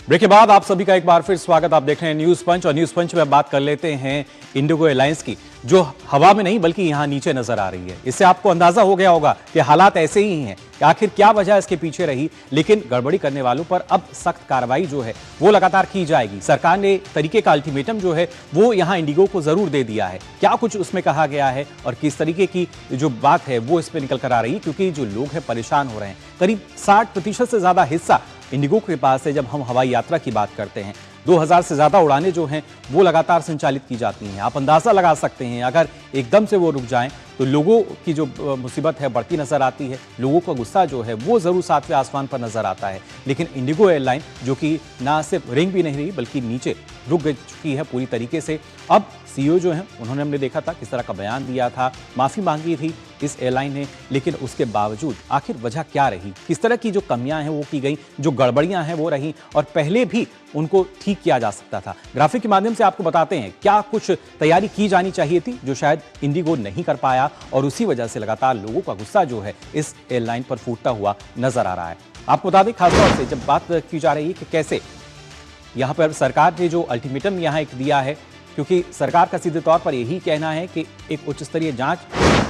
Break के बाद आप सभी का एक बार फिर स्वागत। आप देख रहे हैं न्यूज पंच और न्यूज पंच में बात कर लेते हैं इंडिगो एयरलाइंस की, जो हवा में नहीं बल्कि यहां नीचे नजर आ रही है। इससे आपको अंदाजा हो गया होगा कि हालात ऐसे ही हैं कि आखिर क्या वजह इसके पीछे रही। लेकिन गड़बड़ी करने वालों पर अब सख्त कार्रवाई जो है वो लगातार की जाएगी। सरकार ने तरीके का अल्टीमेटम जो है वो यहां इंडिगो को जरूर दे दिया है। क्या कुछ उसमें कहा गया है और किस तरीके की जो बात है वो इसमें निकल कर आ रही है, क्योंकि जो लोग हैं परेशान हो रहे हैं। करीब 60% से ज्यादा हिस्सा इंडिगो के पास है। जब हम हवाई यात्रा की बात करते हैं, 2000 से ज्यादा उड़ानें जो हैं वो लगातार संचालित की जाती हैं। आप अंदाजा लगा सकते हैं अगर एकदम से वो रुक जाएं तो लोगों की जो मुसीबत है बढ़ती नजर आती है। लोगों का गुस्सा जो है वो जरूर सातवें आसमान पर नजर आता है। लेकिन इंडिगो एयरलाइन जो कि ना सिर्फ रिंग भी नहीं रही बल्कि नीचे रुक चुकी है पूरी तरीके से। अब सीईओ जो हैं उन्होंने, हमने देखा था किस तरह का बयान दिया था, माफी मांगी थी इस एयरलाइन ने। लेकिन उसके बावजूद आखिर वजह क्या रही, किस तरह की जो कमियां हैं वो की गई, जो गड़बड़ियां हैं वो रही और पहले भी उनको ठीक किया जा सकता था। ग्राफिक के माध्यम से आपको बताते हैं क्या कुछ तैयारी की जानी चाहिए थी जो शायद इंडिगो नहीं कर पाया, और उसी वजह से लगातार लोगों का गुस्सा जो है इस एयरलाइन पर फूटता हुआ नजर आ रहा है। आपको बता दें खासतौर से जब बात की जा रही है कि कैसे यहाँ पर सरकार ने जो अल्टीमेटम यहाँ एक दिया है, क्योंकि सरकार का सीधे तौर पर यही कहना है कि एक उच्च स्तरीय जांच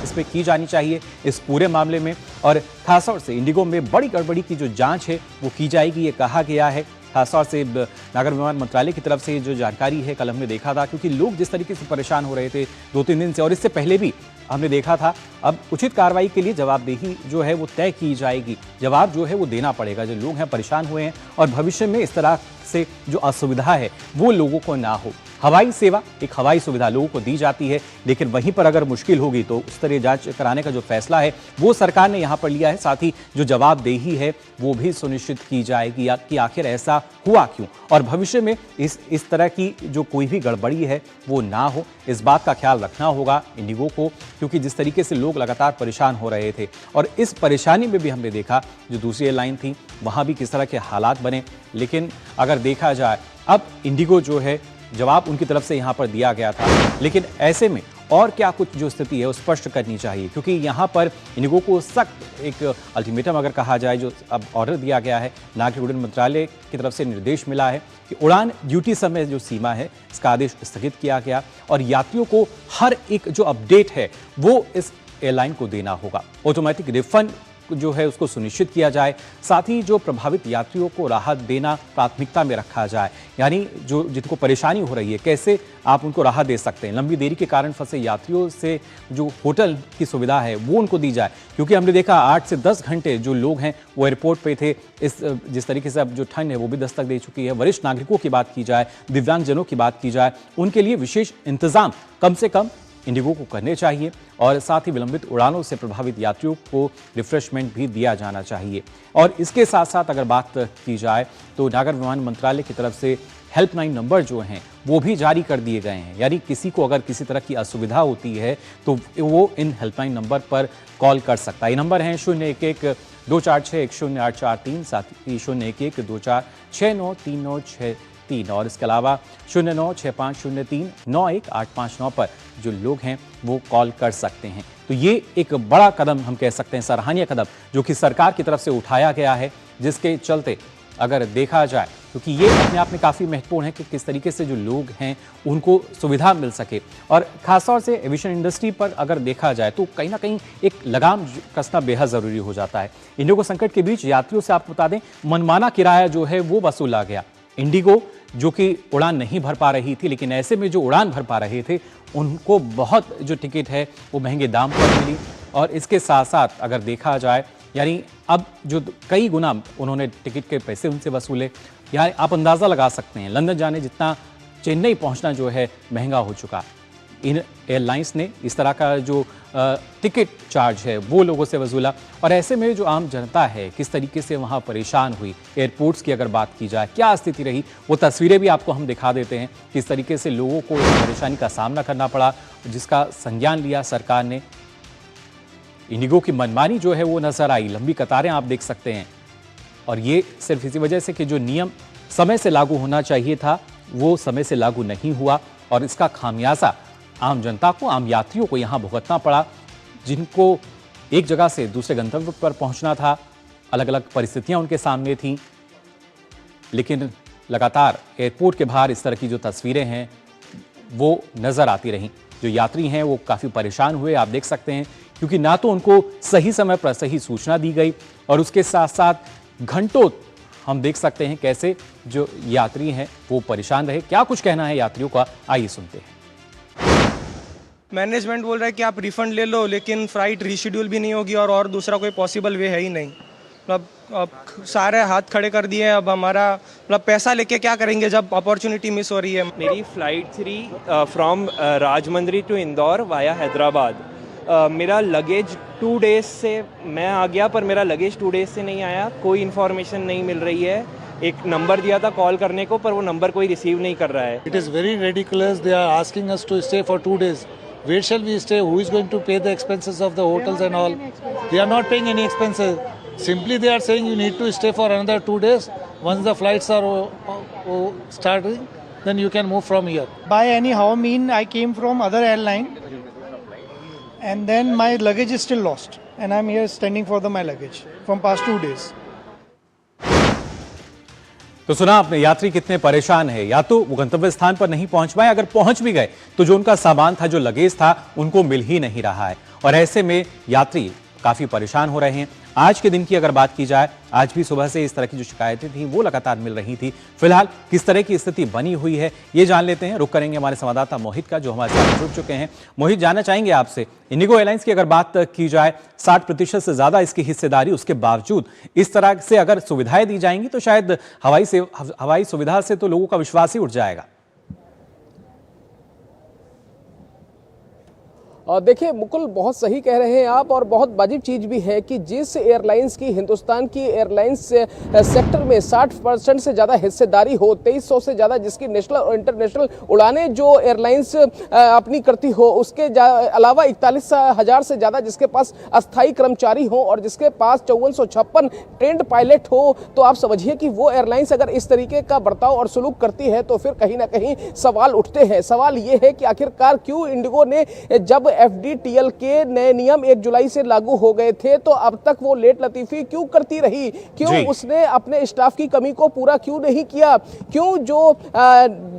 इसमें की जानी चाहिए इस पूरे मामले में, और खासतौर से इंडिगो में बड़ी गड़बड़ी की जो जांच है वो की जाएगी, ये कहा गया है। खासतौर से नागर विमान मंत्रालय की तरफ से जो जानकारी है कल हमने देखा था, क्योंकि लोग जिस तरीके से परेशान हो रहे थे 2-3 दिन से, और इससे पहले भी हमने देखा था। अब उचित कार्रवाई के लिए जवाबदेही जो है वो तय की जाएगी। जवाब जो है वो देना पड़ेगा। जो लोग हैं परेशान हुए हैं और भविष्य में इस तरह से जो असुविधा है वो लोगों को ना हो। हवाई सेवा, एक हवाई सुविधा लोगों को दी जाती है, लेकिन वहीं पर अगर मुश्किल होगी तो उस तरह जांच कराने का जो फैसला है वो सरकार ने यहाँ पर लिया है। साथ ही जो जवाबदेही है वो भी सुनिश्चित की जाएगी कि आखिर ऐसा हुआ क्यों, और भविष्य में इस तरह की जो कोई भी गड़बड़ी है वो ना हो। इस बात का ख्याल रखना होगा इंडिगो को, क्योंकि जिस तरीके से लोग लगातार परेशान हो रहे थे और इस परेशानी में भी हमने देखा जो दूसरी एयरलाइन थी वहाँ भी किस तरह के हालात बने। लेकिन अगर देखा जाए अब इंडिगो जो है जवाब उनकी तरफ से यहाँ पर दिया गया था, लेकिन ऐसे में और क्या कुछ जो स्थिति है वो स्पष्ट करनी चाहिए, क्योंकि यहाँ पर इंडिगो को सख्त एक अल्टीमेटम अगर कहा जाए, जो अब ऑर्डर दिया गया है, नागरिक उड्डयन मंत्रालय की तरफ से निर्देश मिला है कि उड़ान ड्यूटी समय जो सीमा है इसका आदेश स्थगित किया गया, और यात्रियों को हर एक जो अपडेट है वो इस एयरलाइन को देना होगा। ऑटोमेटिक रिफंड जो है उसको सुनिश्चित किया जाए। साथ ही जो प्रभावित यात्रियों को राहत देना प्राथमिकता में रखा जाए, यानी जो जिनको परेशानी हो रही है कैसे आप उनको राहत दे सकते हैं। लंबी देरी के कारण फंसे यात्रियों से जो होटल की सुविधा है वो उनको दी जाए, क्योंकि हमने देखा 8 से 10 घंटे जो लोग हैं वो एयरपोर्ट पे थे। जिस तरीके से अब जो ठंड है वो भी दस्तक दे चुकी है। वरिष्ठ नागरिकों की बात की जाए, दिव्यांगजनों की बात की जाए, उनके लिए विशेष इंतजाम कम से कम इंडिगो को करने चाहिए, और साथ ही विलंबित उड़ानों से प्रभावित यात्रियों को रिफ्रेशमेंट भी दिया जाना चाहिए। और इसके साथ साथ अगर बात की जाए तो नागर विमान मंत्रालय की तरफ से हेल्पलाइन नंबर जो हैं वो भी जारी कर दिए गए हैं, यानी किसी को अगर किसी तरह की असुविधा होती है तो वो इन हेल्पलाइन नंबर पर कॉल कर सकता है। ये नंबर हैं 011-246-1043, साथ ही 011-246-93963, और इसके अलावा 096503-91859 पर जो लोग हैं वो कॉल कर सकते हैं। तो ये एक बड़ा कदम हम कह सकते हैं, सराहनीय कदम जो कि सरकार की तरफ से उठाया गया है, जिसके चलते अगर देखा जाए क्योंकि ये अपने आप में काफ़ी महत्वपूर्ण है कि किस तरीके से जो लोग हैं उनको सुविधा मिल सके। और खासतौर से एविएशन इंडस्ट्री पर अगर देखा जाए तो कहीं ना कहीं एक लगाम कसना बेहद ज़रूरी हो जाता है। इंडिगो संकट के बीच यात्रियों से आपको बता दें मनमाना किराया जो है वो वसूला गया। इंडिगो जो कि उड़ान नहीं भर पा रही थी, लेकिन ऐसे में जो उड़ान भर पा रहे थे उनको बहुत जो टिकट है वो महंगे दाम पर मिली। और इसके साथ साथ अगर देखा जाए यानी अब जो कई गुना उन्होंने टिकट के पैसे उनसे वसूले। यानी आप अंदाज़ा लगा सकते हैं लंदन जाने जितना चेन्नई पहुंचना जो है महंगा हो चुका। इन एयरलाइंस ने इस तरह का जो टिकट चार्ज है वो लोगों से वसूला, और ऐसे में जो आम जनता है किस तरीके से वहाँ परेशान हुई। एयरपोर्ट्स की अगर बात की जाए क्या स्थिति रही, वो तस्वीरें भी आपको हम दिखा देते हैं किस तरीके से लोगों को इस परेशानी का सामना करना पड़ा, जिसका संज्ञान लिया सरकार ने। इंडिगो की मनमानी जो है वो नजर आई, लंबी कतारें आप देख सकते हैं, और ये सिर्फ इसी वजह से कि जो नियम समय से लागू होना चाहिए था वो समय से लागू नहीं हुआ, और इसका खामियाजा आम जनता को, आम यात्रियों को यहाँ भुगतना पड़ा, जिनको एक जगह से दूसरे गंतव्य पर पहुंचना था। अलग अलग परिस्थितियां उनके सामने थीं, लेकिन लगातार एयरपोर्ट के बाहर इस तरह की जो तस्वीरें हैं वो नजर आती रहीं। जो यात्री हैं वो काफी परेशान हुए, आप देख सकते हैं, क्योंकि ना तो उनको सही समय पर सही सूचना दी गई और उसके साथ साथ घंटों हम देख सकते हैं कैसे जो यात्री हैं वो परेशान रहे। क्या कुछ कहना है यात्रियों का, आइए सुनते हैं। मैनेजमेंट बोल रहा है कि आप रिफंड ले लो, लेकिन फ्लाइट रीशेड्यूल भी नहीं होगी और दूसरा कोई पॉसिबल वे है ही नहीं। मतलब अब सारे हाथ खड़े कर दिए। अब हमारा मतलब पैसा लेके क्या करेंगे जब अपॉर्चुनिटी मिस हो रही है। मेरी फ़्लाइट थी from Rajahmundry to Indore via Hyderabad. मेरा लगेज 2 डेज से मैं आ गया, पर मेरा लगेज 2 डेज से नहीं आया। कोई इन्फॉर्मेशन नहीं मिल रही है। एक नंबर दिया था कॉल करने को, पर वो नंबर कोई रिसीव नहीं कर रहा है। It is very ridiculous. They are asking us to stay for 2 days. Where shall we stay? Who is going to pay the expenses of the hotels and all? They are not paying any expenses. Simply they are saying you need to stay for another 2 days. Once the flights are starting, then you can move from here. By anyhow mean I came from other airline and then my luggage is still lost and I'm here standing for my luggage from past 2 days. तो सुना आपने, यात्री कितने परेशान है। या तो वो गंतव्य स्थान पर नहीं पहुंच पाए, अगर पहुंच भी गए तो जो उनका सामान था, जो लगेज था, उनको मिल ही नहीं रहा है और ऐसे में यात्री काफी परेशान हो रहे हैं। आज के दिन की अगर बात की जाए, आज भी सुबह से इस तरह की जो शिकायतें थी वो लगातार मिल रही थी। फिलहाल किस तरह की स्थिति बनी हुई है ये जान लेते हैं। रुक करेंगे हमारे संवाददाता मोहित का, जो हमारे साथ जुड़ चुके हैं। मोहित, जानना चाहेंगे आपसे, इंडिगो एयरलाइंस की अगर बात की जाए, 60% से ज्यादा इसकी हिस्सेदारी, उसके बावजूद इस तरह से अगर सुविधाएं दी जाएंगी तो शायद हवाई सुविधा से तो लोगों का विश्वास ही उठ जाएगा। देखिए मुकुल, बहुत सही कह रहे हैं आप और बहुत वाजिब चीज़ भी है कि जिस एयरलाइंस की, हिंदुस्तान की एयरलाइंस सेक्टर में 60% से ज़्यादा हिस्सेदारी हो, 2300 से ज़्यादा जिसकी नेशनल और इंटरनेशनल उड़ानें जो एयरलाइंस अपनी करती हो, उसके अलावा 41,000 से ज़्यादा जिसके पास अस्थायी कर्मचारी हो और जिसके पास 5456 ट्रेंड पायलट हो, तो आप समझिए कि वो एयरलाइंस अगर इस तरीके का बर्ताव और सलूक करती है तो फिर कहीं ना कहीं सवाल उठते हैं। सवाल ये है कि आखिरकार क्यों इंडिगो ने, जब FDTL के नए नियम 1 जुलाई से लागू हो गए थे, तो अब तक वो लेट लतीफी क्यों करती रही? क्यों उसने अपने स्टाफ की कमी को पूरा क्यों नहीं किया? क्यों जो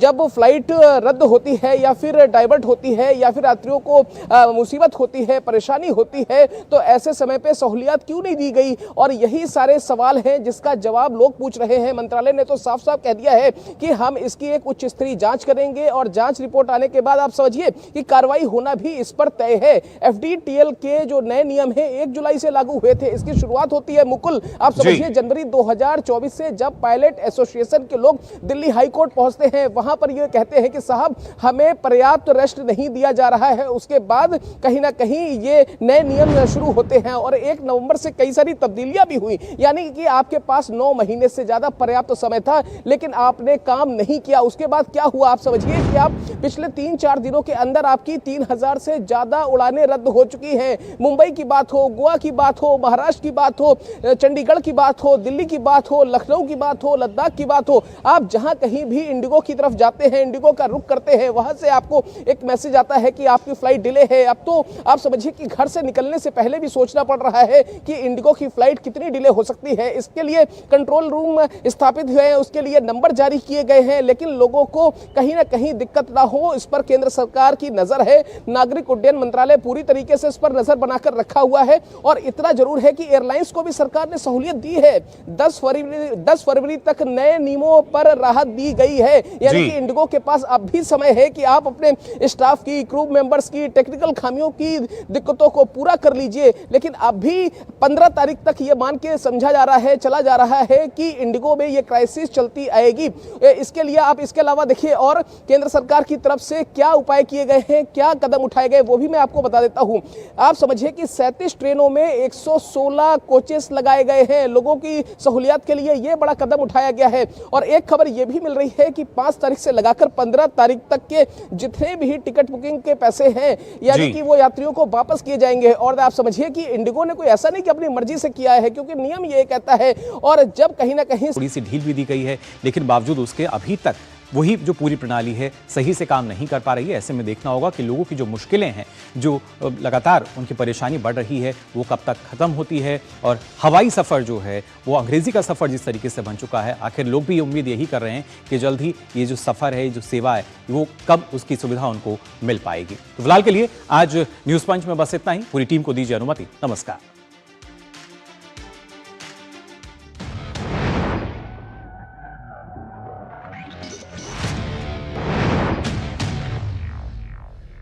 जब फ्लाइट रद्द होती है या फिर डाइवर्ट होती है या फिर यात्रियों को मुसीबत होती है, परेशानी होती है, तो ऐसे समय पे सहूलियत क्यों नहीं दी गई? और यही सारे सवाल हैं जिसका जवाब लोग पूछ रहे हैं। मंत्रालय ने तो साफ साफ कह दिया है कि हम इसकी एक उच्च स्तरीय जांच करेंगे और जांच रिपोर्ट आने के बाद आप समझिए कि कार्रवाई होना भी इस पर तय है। FDTL के जो नए नियम हैं 1 जुलाई से लागू हुए थे, इसकी शुरुआत होती है मुकुल, आप समझिए जनवरी 2024 से, जब पायलट एसोसिएशन के लोग दिल्ली हाई कोर्ट पहुंचते हैं, वहां पर ये कहते हैं कि साहब हमें पर्याप्त रेस्ट नहीं दिया जा रहा है। उसके बाद कहीं ना कहीं ये नए नियम शुरू होते हैं और 1 नवंबर से कई सारी तब्दीलियां भी हुई, यानी कि आपके पास 9 महीने से ज्यादा पर्याप्त समय था, लेकिन आपने काम नहीं किया। उसके बाद क्या हुआ, आप समझिए कि आप पिछले 3-4 दिनों के अंदर आपकी 3000 से ज्यादा उड़ानें रद्द हो चुकी हैं। मुंबई की बात हो, गोवा की बात हो, महाराष्ट्र की बात हो, चंडीगढ़ की बात हो, दिल्ली की बात हो, लखनऊ की बात हो, लद्दाख की बात हो, आप जहां कहीं भी इंडिगो की तरफ जाते हैं, इंडिगो का रुख करते हैं, वहां से आपको एक मैसेज आता है कि आपकी फ्लाइट डिले है। अब तो आप समझिए कि घर से निकलने से पहले भी सोचना पड़ रहा है कि इंडिगो की फ्लाइट कितनी डिले हो सकती है। इसके लिए कंट्रोल रूम स्थापित हुए हैं, उसके लिए नंबर जारी किए गए हैं, लेकिन लोगों को कहीं ना कहीं दिक्कत ना हो, इस पर केंद्र सरकार की नजर है। नागरिक उड्डयन मंत्रालय पूरी तरीके से इस पर नजर बनाकर रखा हुआ है और इतना जरूर है कि एयरलाइंस को भी सरकार ने सहूलियत दी है। 10 फरवरी तक नए नियमों पर राहत दी गई है, यानी कि इंडिगो के पास अब भी समय है कि आप अपने स्टाफ की, क्रू मेंबर्स की टेक्निकल खामियों की दिक्कतों को पूरा कर लीजिए। लेकिन अभी 15 तारीख तक ये मान के समझा जा रहा है, चला जा रहा है कि इंडिगो में ये क्राइसिस चलती आएगी। इसके लिए आप इसके अलावा देखिए और केंद्र सरकार की तरफ से क्या उपाय किए गए हैं, क्या कदम उठाए गए, वो भी मैं आपको बता देता हूं। आप समझिए कि 37 ट्रेनों में 116 कोचेस लगाए गए हैं। लोगों की सहूलियत के लिए यह बड़ा कदम उठाया गया है। और एक खबर यह भी मिल रही है कि 5 तारीख से लगाकर 15 तारीख तक के जितने भी टिकट बुकिंग के पैसे हैं, यानी कि वो यात्रियों को वापस किए जाएंगे। और आप समझिए कि इंडिगो ने कोई ऐसा नहीं कि अपनी मर्जी से किया है, क्योंकि नियम ये कहता है। और जब कहीं ना कहीं थोड़ी सी ढील भी दी गई है, लेकिन बावजूद उसके अभी तक वही जो पूरी प्रणाली है सही से काम नहीं कर पा रही है। ऐसे में देखना होगा कि लोगों की जो मुश्किलें हैं, जो लगातार उनकी परेशानी बढ़ रही है, वो कब तक खत्म होती है। और हवाई सफ़र जो है वो अंग्रेजी का सफ़र जिस तरीके से बन चुका है, आखिर लोग भी उम्मीद यही कर रहे हैं कि जल्द ही ये जो सफ़र है, जो सेवा है, वो कब उसकी सुविधा उनको मिल पाएगी। तो फिलहाल के लिए आज न्यूज़ पंच में बस इतना ही। पूरी टीम को दीजिए अनुमति। नमस्कार।